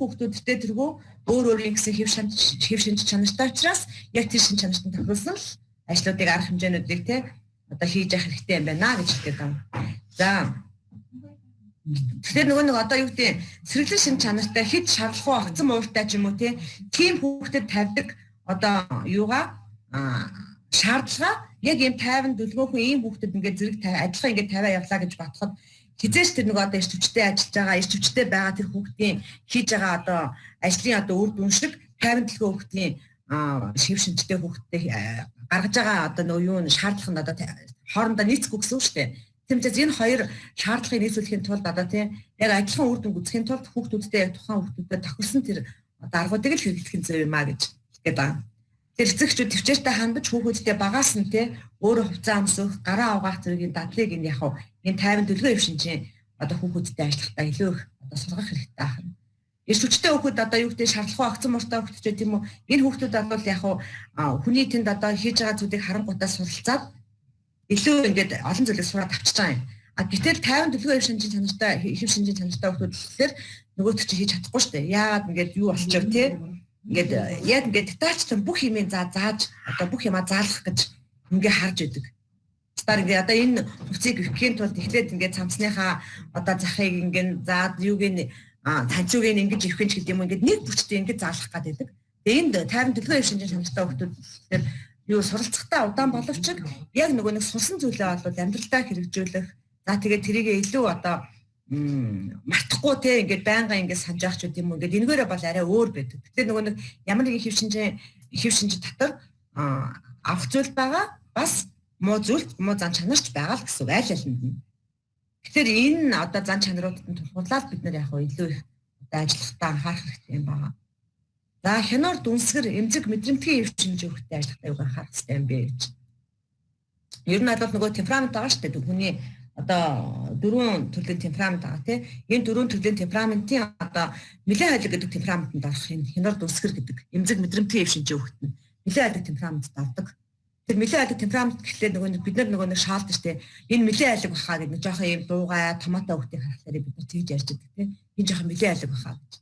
хүүхдүүдтэй тэргүй өөр ингэсэн хэв шинж чанартай учраас яг тэр шинж чанарт нь тохируулсан ажлуудыг арга хэмжээнүүдийг те одоо хийж явах хэрэгтэй юм байна гэж хэлдэг юм. За тэгэхээр нөгөө одоо юу гэдэг сэргэлэн шинж чанартай хэд шаардлага огцон ууртай ч юм уу тийм хүүхдэд тавьдаг одоо юугаа шаардлага яг ийм тайван дүлгөөхөн ийм хүүхдэд ингээд зэрэг ажиллах ингээд тавиа явлаа гэж бодоход хизээч тэр нөгөө одоо эрч хүчтэй ажиллаж байгаа эрч хүчтэй байгаа тэр хүүхдийн хийж байгаа одоо ажлын одоо үр дүн шиг тайван дэлгөө хүүхдийн шив шинжтэй хүүхдтэй гаргаж байгаа одоо нөгөө юу шаардлага нь одоо хоорондоо нийцэхгүй гэсэн үг шүү дээ. Тэмцээс энэ хоёр шаардлагыг нийцүүлэхийн тулд одоо яг адилхан үр дүн гүйцэхийн тулд хүүхдүүдтэй яг тухайн хүүхдүүдэд тохирсон тэр одоо аргуудыг л хэрэглэх нь зөв юм а гэж хэлгээд байгаа. Тэр эцэгчүүд төвчээртэй хандаж хүүхдүүдтэй багаас нь өөрөө хувцас амсах, гараа угаах зэргийн дадлыг энэ энэ тайван дүлгөө хэв шинжийн одоо хүүхдүүдтэй ажиллахдаа илүү их одоо сургах хэрэгтэй байна. Эрч хүчтэй хүүхэд одоо юу гэдэг шаардлага огцон муртай хүүхэд ч тийм үү энэ хүүхдүүд бол хүний тэнд одоо хийж байгаа зүйлийг харангуйтаа суралцаад илүү ингээд олон зүйлийг сураад авчиж байгаа юм. Гэтэл тайван дүлгөө хэв шинжийн чанартай хүүхдүүд гэхэлэр нөгөөт чи хийж чадахгүй шүү дээ. Яагаад ингээд юу болчихв ингээд яг ингээд детачтай бүх юмыг зааж одоо бүх юмаа заалгах гэж ингээ харж идэг. Стар ингээ одоо энэ хувцсыг өгөхийн тулд эхлээд ингээ цамцныхаа одоо захыг ингээ заад юуг нь танцуг нь ингэж өгөх ч гэдэг юм ингээ нэг бүчтэй ингээ заалгах гэдэг. Тэгээ энд тайван дүлгөө хэв шинжийн чанартай хүүхдүүд юу суралцахтаа удаан боловч яг нөгөө нэг сурсан зүйлээ бол амьдралдаа хэрэгжүүлэх. За тэгээд тэрийг илүү одоо мартахгүй ингээд байнга ингээд санаж явах ч гэдэм юм ингээд энэгээрээ бол арай өөр байдаг. Тэгэхээр нөгөө нэг ямар нэгэн хэв шинж татвар авах зүйл байгаа бас муу зүйл муу зан чанарч байгаа л гэсэн айл алинд. Тэгэхээр энэ одоо зан чанаруудад нь тулгуурлаад бид нар яг илүү их одоо ажиллахтаа анхаарах хэрэгтэй юм байна. За хянаар дүнсгэр эмзэг мэдрэмтгий хэв шинж өгөхтэй ажиллахтаа юу анхаарах хэрэгтэй юм бэ гэж. Ер нь бол нөгөө темперамент байгаа шүү дээ. Хүний одоо дөрвөн төрлийн темперамент байгаа тийм. Энэ дөрвөн төрлийн темпераментийн одоо нэлээд хайлаг гэдэг темпераментанд орох энэ хянаар дүнсгэр гэдэг эмзэг мэдрэмтгий хэв шинж өгөхт нь нэлээд хайлаг темперамент давдаг. Тэр нэлээд хайлаг темперамент гэхлээр бид нар нөгөө нэг шаалдаг шүү дээ. Энэ нэлээд хайлаг бахаа гэдэг нэг жоохон юм дуугай томатоо өгтийг харахаар бид нар тэгж ярьж байдаг тийм. Энэ жоохон нэлээд хайлаг бахаа гэж.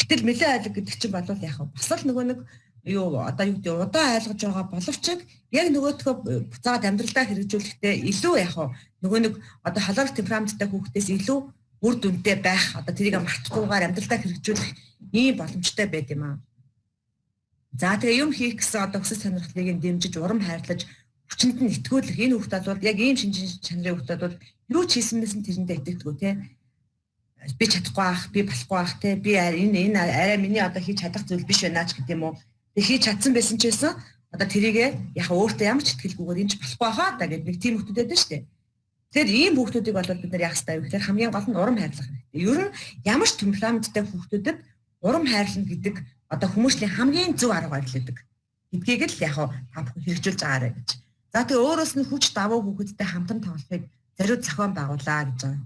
Гэтэл нэлээд хайлаг гэдэг чинь болов яах вэ? Бас л нөгөө нэг юу одоо юу гэдэг удаан айлгаж байгаа боловч яг нөгөөдхөө буцаад амьдралдаа хэрэгжүүлэхдээ илүү яах вэ? Нөгөө нэг одоо холоор темпераменттай хүүхдээс илүү үр дүнтэй байх одоо тэрийг мартахгүйгээр амьдралдаа хэрэгжүүлэх ийм боломжтой байд юм аа. За тэгээ юм хийх гэсэн одоо өсөж сонирхлыг дэмжиж урам хайрлаж хүчинд нь итгүүлэх энэ хүүхдүүд бол яг ийм шинж чанарын хүүхдүүд бол юу ч хийсэнээс нь тэрэндээ итгэдэггүй тийм. Би чадахгүй ах, би болохгүй ах тийм. Би энэ арай миний одоо хийж чадах зүйл биш байна ч гэдэг юм уу. Хийж чадсан байсан ч гэсэн одоо тэрийг яг өөртөө ямар ч итгэлгүйгээр энэ ч болохгүй хаа да гэдэг нэг тийм хүүхдүүд байдаг шүү дээ. Тэгэхээр ийм хүүхдүүдийг бол бид нар яах ёстой вэ гэхээр хамгийн гол нь урам хайрлах хэрэгтэй. Ер нь ямар ч темпераменттай хүүхдүүдэд урам хайрлах гэдэг одоо хүмүүсийн хамгийн зөв арга барил гэдэг. Эдгийг л яг та бүхэн хэрэгжүүлж байгаарэ гэж. За тэгээ өөрөөс нь хүч давуу хүүхэдтэй хамтран тоглохыг зориуд зохион байгуулаа гэж байгаа.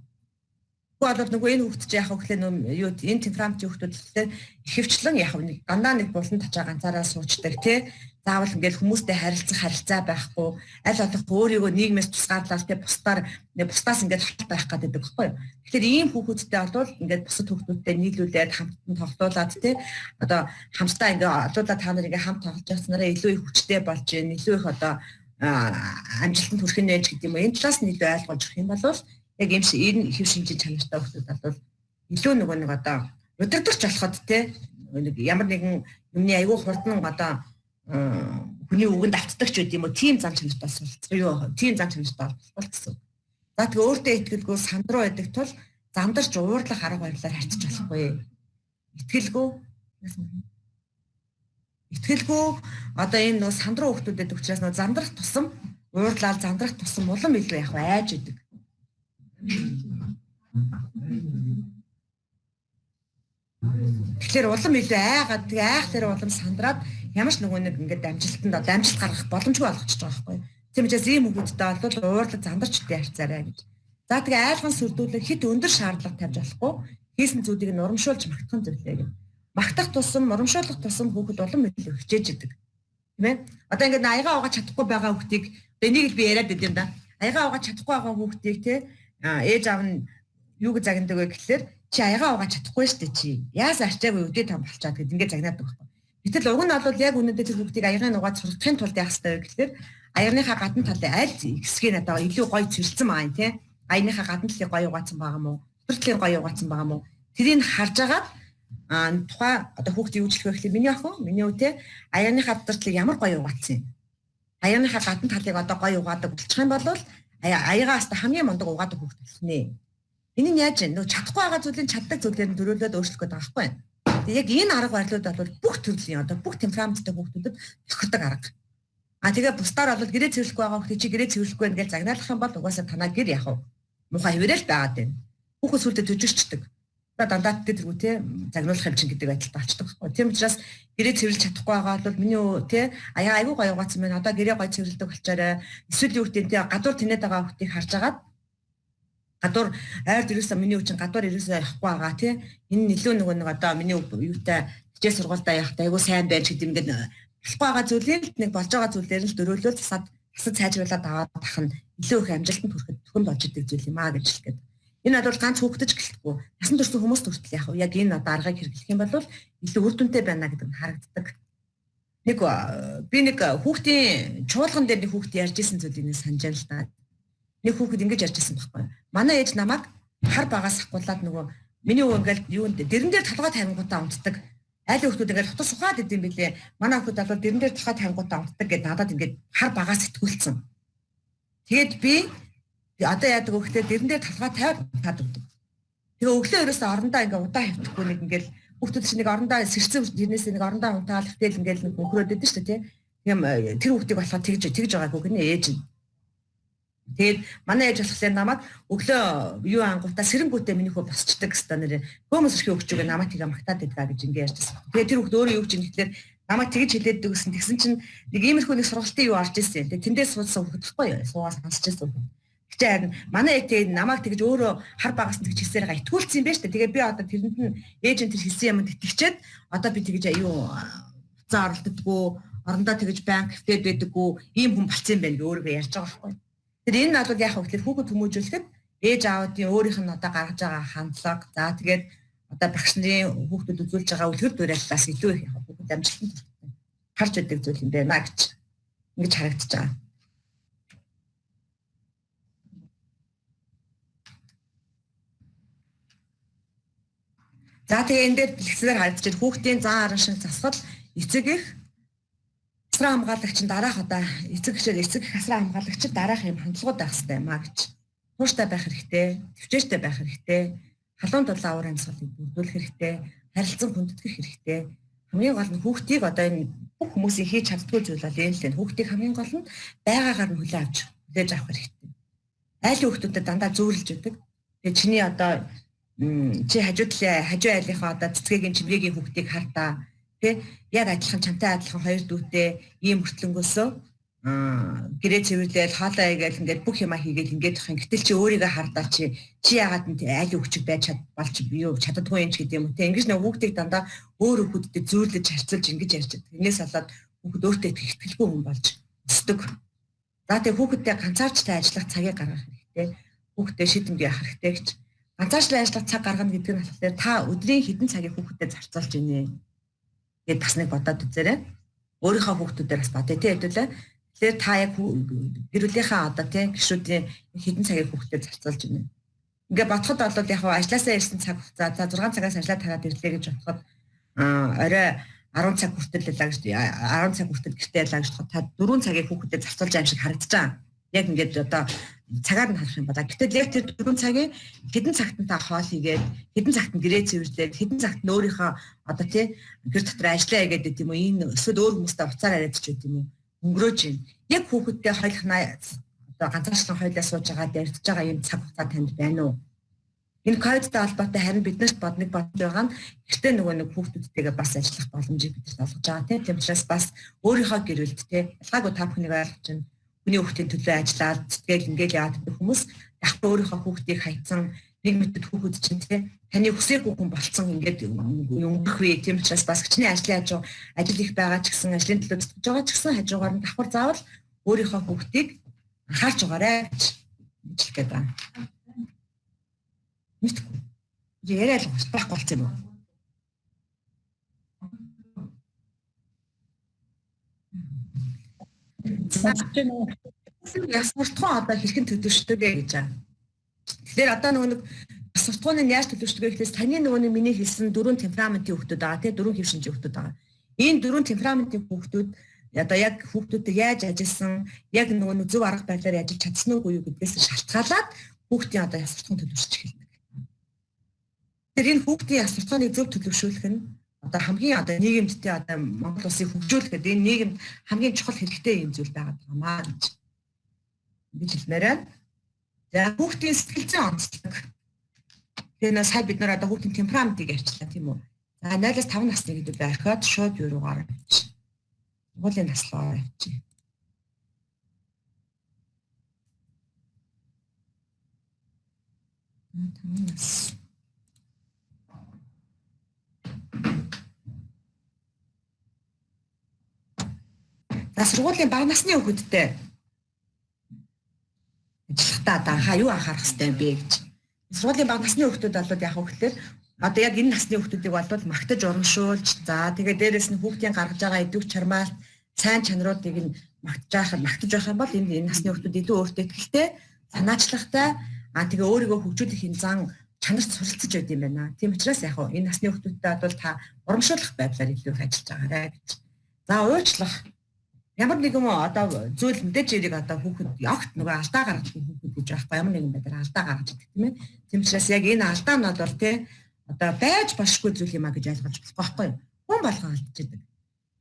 Болоод нөгөө энэ хүүхэд чи яг хөглөө юу энэ темпераментийн хүүхдүүдтэй ихэвчлэн яг нэг дандаа нэг булан тачаа ганцаараа суучдаг тий. Заавал ингээл хүмүүстэй харилцаа байхгүй аль болох өөрийгөө нийгмээс тусгаарлал тий бусдаас ингээд хат байх гэдэг байхгүй юу. Тэгэхээр ийм хүүхэдтэй болвол ингээд бусад хүүхдүүдтэй нийлүүлээд хамтдан тоглоулаад тий одоо хамтдаа ингээд олуулаад та нарыг хамт тоглож яснараа илүү их хүчтэй болж байна. Илүү их одоо амжилтанд хүрэх нь гэж гэдэг юм. Энэ талаас нь илүү ойлгож өгөх юм бол яг ийм энэ хэв шинжийн чанартай хүүхдүүд бол илүү нөгөө нэг одоо удирдахч болоход тий нэг ямар нэгэн юмны аягүй хурдан одоо хүний үгэнд автдаг ч гэдэг юм уу тийм зам чанартай суралцах юу тийм зам чанартай болох гэсэн. За тэгээ өөртөө итгэлгүй сандруу байдаг тул зандарч уурлах арга барилаар харьцаж болохгүй. Итгэлгүй одоо энэ нөө сандруу хүүхдүүдэд учраас нөө зандрах тусам уурлал зандрах тусам улам илүү яг айж идэг. Тэгэхээр улам илүү айгаад тэгээ айх тэр улам сандраад ямар ч нөгөө нэг ингээд амжилт гаргах боломжгүй болгочихж байгаа байхгүй. Тийм учраас ийм хүүхдтэй бол уурлал зандарчтай харьцаарай гэж. За тэгээ айлган сүрдүүлэх хэд өндөр шаардлага тавьж болохгүй хийсэн зүйлийг нь урамшуулж магтах зүйлээ гэж. Магтах тусам урамшуулах тусам хүүхэд улам илүү хичээж идэг. Тийм ээ? Одоо ингээд аягаа угааж чадахгүй байгаа хүүхдийг энийг л би яриад байд юм да. Аягаа угааж чадахгүй байгаа хүүхдийг те ээж аав нь юу гэж загнадаг вэ гэхэлэр чи аягаа угааж чадахгүй шүү дээ чи. Яас арчаагүй үдээ том болчаад гэд ингээд загнаад байгаа. Гэтэл уг нь бол яг үнэндээ тэр хүүхдийг аягын угаад сургахын тулд яах хэрэгтэй вэ гэхээр аяныхаа гадна талын аль хэсгийг надад илүү гоё цэвэрлсэн байгаа юм тий. Аяныхаа гадна талыг гоё угаацсан байгаа мó? Дотор талыг гоё угаацсан байгаа мó? Тэрийг харж агаад тухай одоо хүүхдийн үйлчлэх вэ гэхэл миний охин, миний үтэй аяныхаа дотор талыг ямар гоё угаацсан юм. Аяныхаа гадна талыг одоо гоё угаадаг болчих юм бол аягаас хамгийн мундаг угаадаг хүүхд болох нэ. Энийг яаж вэ? Нөгөө чадахгүй байгаа зүйлийг чаддаг зүйлээр нь төрүүлээд өөрчлөх гэдэг байгаа байхгүй юу? Тэгээ яг энэ арга барилууд бол бүх төрлийн одоо бүх темпераменттай хүүхдүүдэд тохирдог арга. Тэгээ бусдаар бол гэрээ цэвэрлэхгүй байгаа хүүхдийг чи гэрээ цэвэрлэхгүй байх гэж загнаалах юм бол угаасаа танаа гэр яах вэ? Мухай хөвөрөл байгаад байна. Хүүхэд сүлдө төжирчдэг. Дандаа тэргүү те загнуулах юм чин гэдэг байдалтай болчихдог байхгүй. Тийм учраас гэрээ цэвэрлж чадахгүй байгаа бол миний те айгүй гоё угаацсан байна. Одоо гэрээ гоё цэвэрлдэг болчаарай. Эсвэл юу гэдэг те гадуур тэнэд байгаа хүүхдийг харж агаад гадуур айр дээрээс миний үчин гадуур ирээсээ явахгүй байгаа тий энэ илүү нэг одоо миний юутай хичээл сургуультай явахдаа айгуу сайн байж гэдэг ингээд болохгүй байгаа зүйлийг нэг болж байгаа зүйлээр нь дөрөөлөл засаад сайжруулаад аваад тах нь илүү их амжилтанд хүрэхэд түн болж идэг зүйл юм аа гэж хэлэх гээд. Энэ надад ганц хүүхдэж гэлтгүй насан турш хүмүүс хүртэл яг яг энэ одоо аргыг хэрэглэх юм бол илүү үр дүнтэй байна гэдэг нь харагддаг. Би нэг хүүхдийн чуулган дээр нэг хүүхд ярьж исэн зүйлийг санаж байна л да. Нэг хүүхэд ингэж ярьжсэн байхгүй. Манай ээж намайг хар багаас ахгуулаад нөгөө миний өвөө ингээл юунд дэрэн дээр толгой тавингуудаа унтдаг. Айл хүүхдүүд ингээл хутас ухаад идэм билээ. Манай хүүхэд бол дэрэн дээр толгой тавингуудаа унтдаг гэдээ надад ингээд хар багаас итгүүлсэн. Тэгээд би одоо яадаг вэ гэхээр дэрэн дээр толгой тавиад унтаад өгдөг. Тэгээ өглөө ерөөсөө орондоо ингээ удаа хөвтөхгүй нэг ингээл хүүхдүүд чинь нэг орондоо сэрцэн дэрнээс нэг орондоо унтаал хтэл ингээл нэг өнхрөөд идэв шүү дээ тий. Тийм тэр хүүхдийг болохоор тэгж байгаагүй гинэ ээж нь. Тэгээд манай ээж болохоор намайг өглөө юу ангуудаа сэрэнгүүтээ миний хөө босчдаг гэсэн нэр хөөмөс өрхий өгч өгөө намайг тэгээ магтаад идгаа гэж ингээ ярьжсэн. Тэгээд тэр хүүхд өөрөө юу гэж юм тэгэхээр намайг тэгж хэлээд дэгсэн. Тэгсэн чинь нэг иймэрхүү нэг сургалтын юу орж ирсэн. Тэгээд тэндээс суудсан хүүхд байхгүй юу? Суугаас хансч ирсэн хүүхд. Тэгтээ харин манай ээж тэгээд намайг тэгж өөрөө хар багаас тэгж хэлсээр га итгүүлсэн юм байна шүү дээ. Тэгээд би одоо тэрэнд нь ээж энэ тэр хэлсэн юмд итгэчээд одоо би тэгж юу хуцаа оролддоггүй орондоо тэгж банк хэвтээд байдаггүй ийм хүн болцсон юм байна гэж өөрөө ярьж байгаа байхгүй. Тэр энэ надад яах вэ гэхээр хүүхэд хүмүүжүүлэхэд ээж аавдын өөрийнх нь одоо гаргаж байгаа хандлага за тэгээд одоо багш нарын хүүхдүүд үзүүлж байгаа үлгэр дуурайлалаас илүү их хүүхэд амжилтанд харж байдаг зүйл юм байна гэж ингэж харагдаж байгаа. За тэгээ энэ дээр бэлгсээр харагдаж хүүхдийн зан аран шиг засвал эцэг их асраа хамгаалагч нь дараах одоо эцэг их асраа хамгаалагч дараах юм хандлагууд байх хэрэгтэй юм а гэж. Тууштай байх хэрэгтэй, төвчээртэй байх хэрэгтэй, халуун дулаан уур амьсгалыг бүрдүүлэх хэрэгтэй, харилцан хүндэтгэх хэрэгтэй. Хамгийн гол нь хүүхдийг одоо энэ бүх хүмүүсийн хийж чаддгүй зүйл бол энэ л дээ. Хүүхдийг хамгийн гол нь байгаагаар нь хүлээж авах хэрэгтэй. Айл хүүхдүүдэд дандаа зөөрлөж өгдөг. Тэгээ чиний одоо чи хажуу айлынхаа одоо цэцгийн чимгээгийн хүүхдийг хартаа тий яг адилхан чамтай адилхан хоёр дүүтэй ийм хүртлэнгөөсөө гэрээ цэвэрлээл хаалаа игээл ингээд бүх юма хийгээл ингээд их юм. Гэтэл чи өөрийгөө хардаа чи яагаад нь айл өгчөг байж болж юу чаддгүй юм ч гэдэг юм уу тий ингэж нэг хүүхдийг дандаа өөр хүүхдэд зөөрлөж харьцуулж ингэж ярьж байгаа. Энээс болоод хүүхд өөртөө ихтгэлгүй хүн болж өсдөг. За тий хүүхэдтэй ганцаарчтай ажиллах цагийг гаргах хэрэгтэй. Хүүхдэд шийдэмж явах хэрэгтэй гэж. Ганцаарчлан ажиллах цаг гаргана гэдэг нь болохоор та өдрийн хэдэн цагийг хүүхдэд зарцуулж ийнэ гэд бас нэг бодоод үзээрэй. Өөрийнхөө хүүхдүүдээр бас бодъё тий хэдүүлээ. Тэгэхээр та яг гэр бүлийнхаа одоо тий гишүүдийн хэдэн цагийг хүүхдэд зарцуулж ийнэ. Ингээ бодоход бол яг ажилласаа ирсэн цаг хугацаа за 6 цагаас ажиллаад тараад ирлээ гэж бодоход орой 10 цаг хүртэл байлаа гэж 10 цаг хүртэл гэртээ байлаа гэж бодоход та 4 цагийг хүүхдэд зарцуулж байгаа юм шиг харагдаж байгаа. Яг ингээд одоо цагаар нь харах юм байна. Гэтэл яг тэр 4 цагийн хэдэн цагт нь та хоол хийгээд, хэдэн цагт нь гэрээ цэвэрлээд, хэдэн цагт нь өөрийнхөө одоо тий гэр дотор ажиллаа гэдэг юм уу, энэ эсвэл өөр хүмүүстэй уцаар яриад ч гэдэг юм уу, өнгөрөөж байна. Яг хүүхэдтэй хойлохнаа одоо ганцаарчлан хойлоо сууж байгаа дэрдэж байгаа юм цаг хугацаа танд байна уу? Энэ ковидтай холбоотой харин биднэрт бодныг бодож байгаа нь гэртээ нөгөө нэг хүүхдүүдтэйгээ бас ажиллах боломжийг бидэрт олгож байгаа тий. Тийм учраас бас өөрийнхөө гэр бүлд тий ялгаагүй та бүхнийг ойлгож байна. Хүний хүүхдийн төлөө ажиллаад тэгэл ингээл яваад байдаг хүмүүс яг өөрийнхөө хүүхдийг хайцсан нэг мэдэд хүүхэд чинь тий таны хүсээгүй хүн болцсон ингээд өнгөрөх вэ. Тийм учраас бас гिचний ажил их байгаа ч гэсэн ажлын төлөө зүтгэж байгаа ч гэсэн хажуугаар нь давхар заавал өөрийнхөө хүүхдийг анхаарч байгаарай гэж хэлэх гээд байна. Мэдгүй. Яриад байхгүй болсон юм уу? Яс суртахуун одоо хэрхэн төлөвшдөг гэж байна. Тэгэхээр одоо нөгөө нэг яс суртахууныг яаж төлөвшдөг вэ гэхээс таны нөгөө нэг миний хэлсэн 4 темпераментийн хүүхдүүд байгаа тийм 4 хэв шинжийн хүүхдүүд байгаа. Энэ 4 темпераментийн хүүхдүүд одоо яг хүүхдүүдтэй яаж ажилласан, яг нөгөө нэг зөв арга барилаар ажиллаж чадсан уу юу гэдгээс шалтгаалаад хүүхдийн одоо яс суртахуун төлөвшөж эхэлдэг. Тэгэхээр энэ хүүхдийн яс суртахууныг зөв төлөвшүүлэх нь одоо хамгийн одоо нийгэмдтэй одоо Монгол улсыг хөгжүүлэхэд энэ нийгэмд хамгийн чухал хэрэгтэй юм зүйл байгаад байгаамаа гэж хэлмээр байна. За хүүхдийн сэтгэл зүйн онцлог. Тэгэхээр сая бид нар одоо хүүхдийн темпераментыг ярьчлаа тийм үү? За 0-5 насны гэдэг орхиод шууд юу руугаар явчих. Сургуулийн наслаар явчих. Тамаас За сургуулийн бага насны хүүхэдтэй ажиллахдаа одоо юу анхаарах хэрэгтэй юм бэ гэж. Сургуулийн бага насны хүүхдүүд болоод яг хөөхлөөр одоо яг энэ насны хүүхдүүдийг болоод магтаж урамшуулж за тэгээ дээрэс нь хүүхдийн гаргаж байгаа идэвх чармаалт сайн чанаруудыг нь магтаж байх юм бол энэ насны хүүхдүүд илүү өөртөө ихтэй санаачлахтай тэгээ өөрийгөө хөгжүүлэх энэ зан чанарт суралцж байд юм байна. Тийм учраас яг энэ насны хүүхдүүдтэй бол та урамшуулах байдлаар илүү их ажиллаж байгаарай гэж. За уучлах ямар нэгэн одоо зүйл мэдээж яриг одоо хүүхэд огт нөгөө алдаа гаргаж хүүхэд гэж байхгүй ямар нэгэн байдлаар алдаа гаргаж идэх тийм ээ. Тийм учраас яг энэ алдаа нь бол тий одоо байж бошгүй зүйл юм а гэж ойлгож болохгүй байхгүй юу? Хүн болгон алдчихдаг.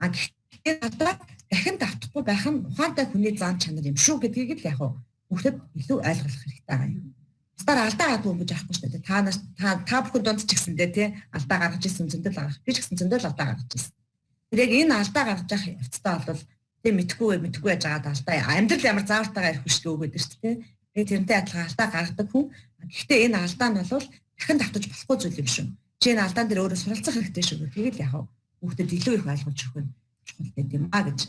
Гэхдээ одоо дахин давтахгүй байх нь ухаантай хүний зан чанар юм шүү гэдгийг л яг хүүхдэд илүү ойлгох хэрэгтэй байгаа юм. Бусдаар алдаа гаргах юм гэж аахгүй шүү дээ. Та бүхэн донд ч гэсэндээ тий алдаа гаргаж ирсэн зөндөл гаргах. Би ч гэсэн зөндөл алдаа гаргаж ирсэн. Тэр яг энэ алдаа гаргаж явах явцдаа бол тэг мэдхгүй байж байгаа алдаа амьдрал ямар заавартайгаар ирэх шүү гэдэг шүү дээ. Тэгээд тэрнтэй адилхан алдаа гаргадаг хүн. Гэхдээ энэ алдаа нь бол дахин давтаж болохгүй зүйл юм шүү. Чи энэ алдаан дээр өөрөө суралцах хэрэгтэй шүү. Тэгээд яг хүүхдэд илүү их ойлгуулж өгөх нь чухал гэдэг юм а гэж.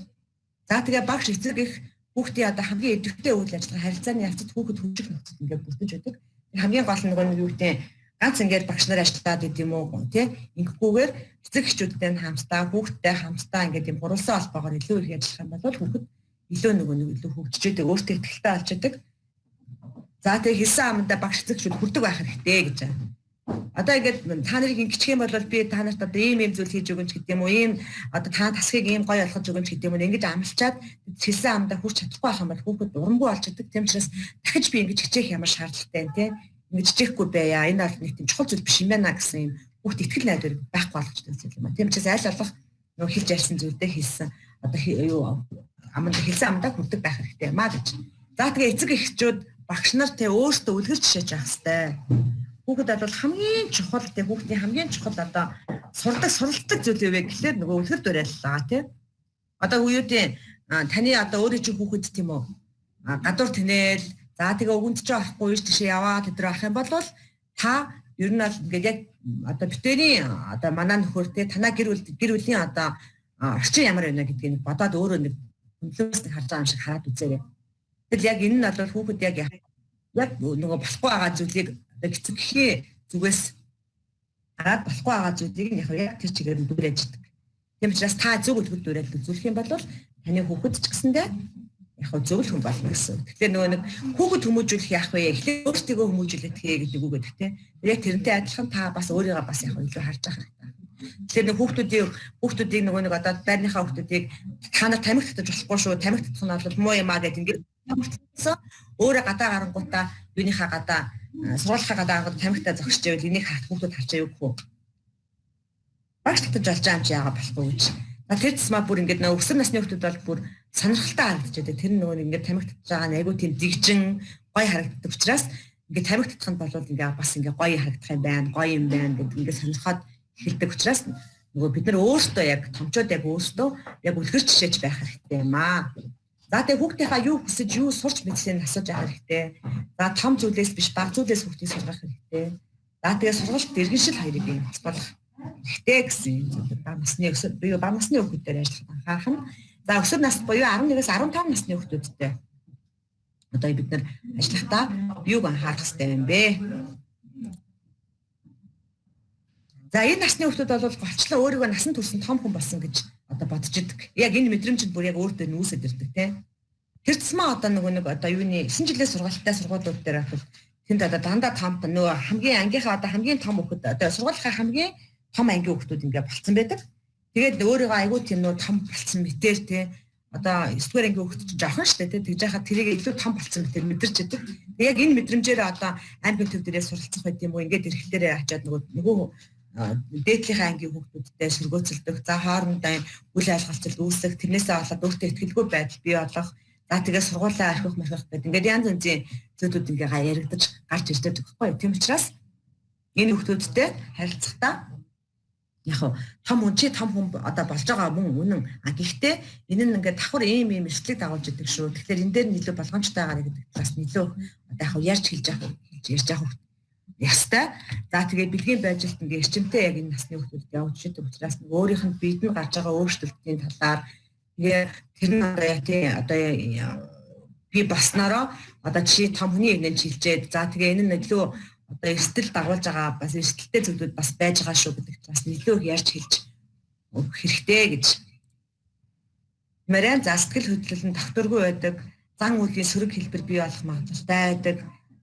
За тэгээ багш эцэг их хүүхдийн одоо хамгийн идэвхтэй үйл ажиллагаа харилцааны явцад хүүхэд хөгжих нөхцөл ингээд бүрдэж байдаг. Хамгийн гол нь нөгөө юу гэдэг ганц ингээд багш нар ажиллаад идэм юм уу тий ингэхгүйгээр эцэг эхчүүдтэй хамтдаа хүүхдтэй хамтдаа ингээд юм гурвалсан холбоогоор илүү их ажиллах юм бол хүүхэд илүү нөгөө нэг илүү хөгжиж идэг өөртөө ихтэй болж идэг. За тэгээ хэлсэн амандаа багш эцэг эхчүүд хүрдэг байх хэрэгтэй гэж байна. Одоо ингээд та нарыг ингэчих юм бол би та нарт одоо ийм зүйл хийж өгөн ч гэдэг юм уу ийм одоо та тасхыг ийм гоё болгож өгөн ч гэдэг юм уу ингэж амлчаад хэлсэн амандаа хүрч чадахгүй байх юм бол хүүхэд урамгүй болж идэг. Тийм учраас дахиж би ингэж хичээх ямар шаардлагатай юм те ингэж хичээхгүй байя. Энэ бол нэг тийм чухал зүйл биш юм байна гэсэн юм хүүхд итгэл найдвар байхгүй болгочтой зүйл юм а. Тийм учраас аль болох нөгөө хэлж ярьсан зүйлдээ хэлсэн одоо юу амандаа хэлсэн амандаа хүрдэг байх хэрэгтэй юм а гэж. За тэгээ эцэг эхчүүд багш нар те өөртөө үлгэр жишээж авах хэрэгтэй. Хүүхэд бол хамгийн чухал те хүүхдийн хамгийн чухал одоо суралцдаг зүйл юу вэ гэхлээр нөгөө үлгэр дуурайлаа тий. Одоо үеүүдийн таны одоо өөрөө чи хүүхэд тийм үү гадуур тэнэл за тэгээ өгөнд ч авахгүй ийш тийш яваа тэдэр авах юм бол та ер нь бол ингээд яг одоо битэрийн одоо манай нөхөр те танаа гэр бүлийн одоо орчин ямар байна гэдгийг бодоод өөрөө нэг хөндлөөс харж байгаа юм шиг хараад үзээрэй. Тэгэл яг энэ нь бол хүүхэд яг нөгөө болохгүй байгаа зүйлийг эцэгхийн зүгээс хараад болохгүй байгаа зүйлийг нь яг тэр чигээр нь дүүрэж идэг. Тийм учраас та зөв үлгэр дүүрэл үзүүлэх юм бол таны хүүхэд ч гэсэндээ яг зөв л хүн болно гэсэн. Тэгэхээр нөгөө нэг хүүхэд хүмүүжүүлэх яах вэ? Эхлээд өөртөө хүмүүжүүлэх гэдэг үг гэдэг тийм. Яг тэрнтэй адилхан та бас өөрийгөө бас яг илүү харж байгаа хэрэгтэй. Тэгэхээр нэг хүүхдүүдийг нөгөө нэг одоо байрныхаа хүүхдүүдийг та нар тамхи татаж болохгүй шүү. Тамхи татах нь бол муу юм аа гэдэг ингээд өөрөө гадаа гарангуудаа юуныхаа гадаа сургуулийнхаа гадаа гарангууд тамхитай зогсож байвал энийг харах хүүхдүүд харж аяг хөө. Багш татаж болж байгаа юм чи яагаад болохгүй гэж. Тэр тусмаа бүр ингээд нөгөө өсвөр насны хүүхдүүд бол бүр сонирхолтой харагдаж байдаг. Тэр нөгөө ингээд тамхи татаж байгаа нь айгүй тийм дэгжин гоё харагддаг учраас ингээд тамхи татах нь бол ингээд бас ингээд гоё харагдах юм байна, гоё юм байна гэдэг ингээд сонирхоод эхэлдэг учраас нөгөө бид нар өөрсдөө яг томчууд яг өөрсдөө яг үлгэр жишээж байх хэрэгтэй юм аа. За тэгээ хүүхдийнхаа юу хүсэж юу сурч мэдсэнийг асууж авах хэрэгтэй. За том зүйлээс биш бага зүйлээс хүүхдийг сургах хэрэгтэй. За тэгээ сургалт иргэншил хоёрыг юм болох хэрэгтэй гэсэн юм. Бага насны хүүхдүүдээр ажиллах анхаарах нь. За өсвөр нас буюу 11-ээс 15 насны хүүхдүүдтэй одоо бид нар ажиллахдаа юуг анхаарах хэрэгтэй юм бэ? За энэ насны хүмүүс бол голчлоо өөрийгөө насан туршид том хүн болсон гэж одоо бодож идэг. Яг энэ мэдрэмжид бүр яг өөртөө нүүсэд ирдэг тийм. Тэр тусмаа одоо нэг одоо юуны 9 жилийн сургалттай сургуулиуд дээр бол тэнд одоо дандаа том нөгөө хамгийн ангийнхаа одоо хамгийн том хүүхэд одоо сургуулийнхаа хамгийн том ангийн хүүхдүүд ингээ болцсон байдаг. Тэгээд өөрийгөө айгүй тийм нөгөө том болцсон мэтэр тийм одоо 9-р ангийн хүүхэд чинь жоохон штэ тийм тэгж яхад тэрийг илүү том болцсон мэтэр мэдэрч идэг. Яг энэ мэдрэмжээр одоо амбин төв дээрээ суралцах байт юм уу ингээд ирэхлээрээ ачаад нөгөө дээдлийнхээ ангийн хүүхдүүдтэй сөргөөцөлдөг. За хоорондоо үл ойлголцол үүсэх, тэрнээсээ болоод өөртөө ихтгэлгүй байдал бий болох. За тэгээ сургуулаа орхих мөрөх гэдэг. Ингээд янз янзын зүйлүүд ингээ яригдаж гарч ирдэг байхгүй юу? Тийм учраас энэ хүүхдүүдтэй харилцахдаа яг том хүн одоо болж байгаа мөн үнэн. Гэхдээ энэ нь ингээд давхар ийм эрсдлийг дагуулж идэг шүү. Тэгэхээр энэ дээр нь илүү болгоомжтой байгаа гэдэг талаас нь илүү одоо яг ярьж хэлж явах ястай. За тэгээ бэлгийн байжилт ингээ эрчимтэй яг энэ насны хүүхдүүд явж идэг учраас өөрийнх нь биед нь гарч байгаа өөрчлөлтийн талаар тэгээ тэр нь одоо би баснараа одоо жишээ том хүний эгнэн чилжээд за тэгээ энэ нь илүү одоо эрсдэл дагуулж байгаа бас эрсдэлтэй зүйлүүд бас байж байгаа шүү гэдэг талаас нь илүү ярьж хэлж хэрэгтэй гэж. Мэрэн за сэтгэл хөдлөл нь тогтворгүй байдаг, зан үйлийн сөрөг хэлбэр бий болох магадлалтай байдаг.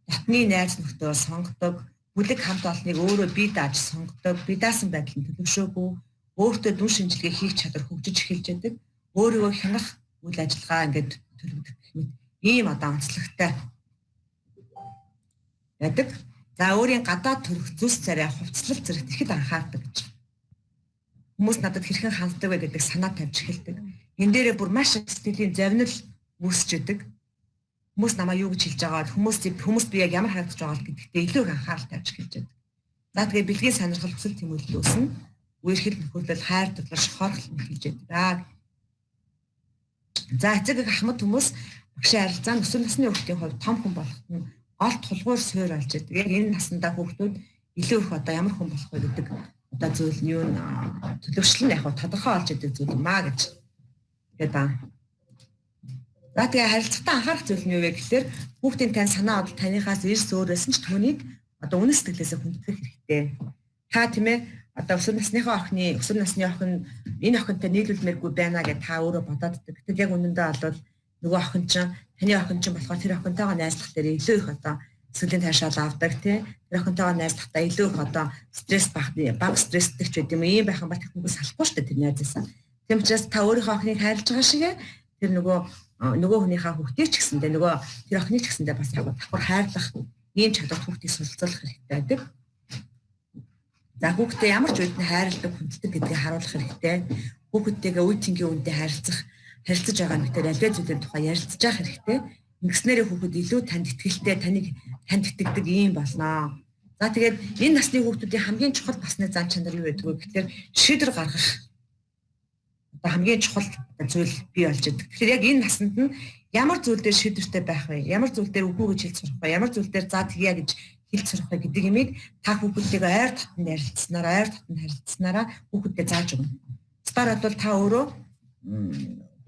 Дотны найз нөхдөд сонгодог, бүлэг хамт олныг өөрөө бие дааж сонгодог, бие даасан байдал нь төлөвшөөгүй, өөртөө дүн шинжилгээ хийх чадвар хөгжиж эхэлж байдаг, өөрийгөө хянах үйл ажиллагаа ингээд төлөвлөдөг гэх мэт ийм одоо онцлогтой байдаг. За өөрийн гадаад төрөх зүс царай хувцлал зэрэгт ихэд анхаардаг гэж. Хүмүүс надад хэрхэн ханддаг вэ гэдэг санаа тавьж эхэлдэг. Энэ дээрээ бүр маш их сэтгэлийн зовнил үүсч идэг. Хүмүүс намайг юу гэж хэлж байгаа хүмүүст би яг ямар харагдаж байгаа гэдэгтээ илүү их анхаарал тавьж эхэлж байдаг. За тэгээ бэлгийн сонирхол хүсэл тэмүүлэл үүснэ. Үерхэл нөхөрлөл хайр дурлал шохорхол эхэлж байдаг. За эцэг ахмад хүмүүс багшийн харилцаа өсвөр насны хүүхдийн хувьд том хүн болоход нь олд тулгуур суур болж байдаг. Яг энэ наснда хүүхдүүд илүү их одоо ямар хүн болох вэ гэдэг одоо зүйл нь юу төлөвшил нь яг тодорхой болж идэг зүйл юм аа гэж гэдэг. За тэгээ харилцагтаа анхаарах зүйл нь юу вэ гэхээр хүүхдийн тань санаа бодол таныхаас эрс өөрөөс нь ч түүнийг одоо үнэ сэтгэлээсээ хүндэтгэх хэрэгтэй. Та тийм ээ одоо өсвөр насны охин энэ охинтой нийлүүлмээргүй байна гэж та өөрөө бодоод байдаг. Гэтэл яг үнэндээ бол нөгөө охин чинь таны охин чинь болохоор тэр охинтойгоо найзлах дээр илүү их одоо сэтгэлийн тайшаал авдаг тий. Тэр охинтойгоо найзлахдаа илүү их одоо стресс баг стресстэй ч гэдэг юм. Ийм байх юм бол техникээс салахгүй шүү дээ тэр найзаасаа. Тийм учраас та өөрийнхөө охиныг хайрлаж байгаа шиг тэр нөгөө хүнийхээ хүүхдийг ч гэсэндээ нөгөө тэр охиныг ч гэсэндээ бас яг давхар хайрлах ийм чадвар хүүхдийг суралцуулах хэрэгтэй байдаг. За хүүхдээ ямар ч үед нь хайрладаг хүнддэг гэдгийг харуулах хэрэгтэй. Хүүхдтэйгээ үе цэнгийн үнэтэй харилцаж байгаа мэтэр альваа зүйлийн тухай ярилцаж явах хэрэгтэй. Ингэснээрээ хүүхэд илүү танд итгэлтэй танд итгэдэг ийм болноо. За тэгээд энэ насны хүүхдүүдийн хамгийн чухал басны зан чанар юу гэдэг вэ гэхээр шийдвэр гаргах одоо хамгийн чухал зүйл бий болж байгаа. Тэгэхээр яг энэ наснд нь ямар зүйл дээр шийдвэртэй байх вэ? Ямар зүйл дээр үгүй гэж хэлж сурах вэ? Ямар зүйл дээр за тэгье гэж хэлж сурах вэ гэдэг юмыг та хүүхдтэйгээ ойр татанд харилцснараа хүүхдтэй зааж өгнө. Стар бол та өөрөө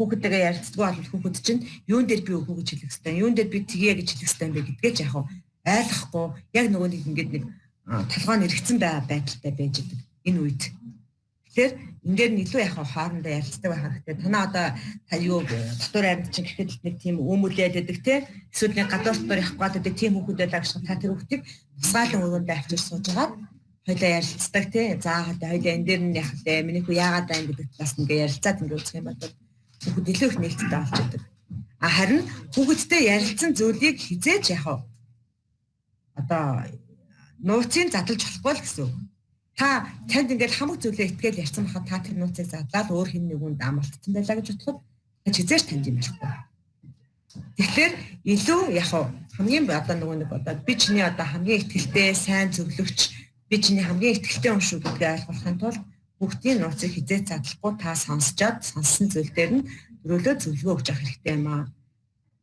хүүхдтэйгээ ярилцдаггүй бол хүүхэд чинь юун дээр би үгүй гэж хэлэх хэвээр, юун дээр би тэгье гэж хэлэх хэвээр бэ гэдгээ ч яг ойлгохгүй яг нөгөө нэг ингээд нэг толгой нь эргэцэн байдалтай байж байгаа энэ үед. Тэгэхээр энэ дээр нь илүү яг хоорондоо ярилцдаг байх хэрэгтэй. Танаа одоо та юу дотор амьд чинь гэхэд нэг тийм өмүүлээд байдаг те. Эсвэл нэг гадуур дотор явах гэдэг тийм хүүхдүүд байгшгүй та тэр хүүхдийг тусгаалan өрөөндөө авчир сууж байгаа. Хоёлаа ярилцдаг те. За хоёлаа энэ дээр нь яг лээ миний хүү яагаад байна гэдэг талаас нь ингээд ярилцаад ингээд үзэх юм бол хүүхд илүү их нээлттэй болж байдаг. Харин хүүхэдтэй ярилцсан зүйлийг хизээч яг одоо нууцыг задлж болохгүй л гэсэн үг. Та танд ингээд хамаг зүйлээ итгээл ярьсан байхад та тэр нууцыг задлаад өөр хэн нэгэнд амлалтсан байлаа гэж бодоход хизээч танд юм болохгүй. Тэгэхээр илүү яг хамгийн одоо нэг одоо би чиний одоо хамгийн ихтгэлтэй сайн зөвлөгч би чиний хамгийн ихтгэлтэй хүн шүү гэдгийг ойлгохын тулд бүгдийн нууцыг хизээч задлахгүй та сонссон зүйл дээр нь өрөөлөө зөвлөгөө өгч явах хэрэгтэй юм аа.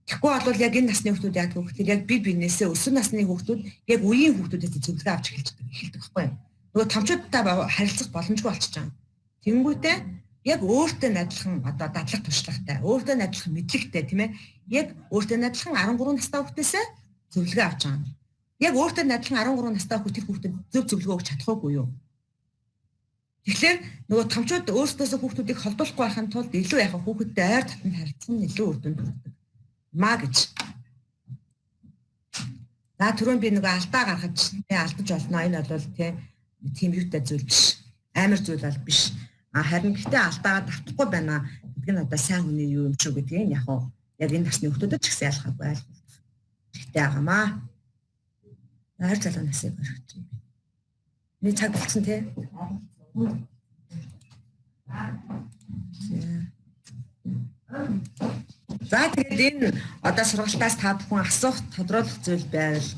Тэгэхгүй бол яг энэ насны хүүхдүүд яг хүүхдүүд яг бие биенээсээ өсвөр насны хүүхдүүд яг үеийн хүүхдүүдээс зөвлөгөө авч эхэлдэг байхгүй юу? Нөгөө томчуудтай харилцах боломжгүй болчихж байгаа. Тэнгүүтээ яг өөртөө адилхан одоо дадлаг туршлагатай, өөртөө адилхан мэдлэгтэй тийм ээ. Яг өөртөө адилхан 13 настай хүүхдээсээ зөвлөгөө авч байгаа. Яг өөртөө адилхан 13 настай хүүхд тэр хүүхдэд зөв зөвлөгөө өгч чадахгүй юу? Тэгэхээр нөгөө томчууд өөрсдөөсөө хүүхдүүдийг холдуулахгүй байхын тулд илүү яг хүүхэдтэй ойр татанд харилцах нь илүү үр дүнд хүрдэг. Маа гэж. За түрүүн би нөгөө алдаа гаргаж алдаж олно. Энэ бол тийм юутай зүйл биш. Амар зүйл бол биш. Харин гэхдээ алдаагаа давтахгүй байна гэдэг нь одоо сайн хүний юу юм шүү гэдгийг яг энэ насны хүүхдүүдэд ч гэсэн ялгаагүй ойлгох хэрэгтэй байгаамаа. Хайр залуу насыг өргөж юм. Миний цаг болсон тий. За тэгээд энэ одоо сургалтаас та бүхэн асуух тодруулах зүйл байвал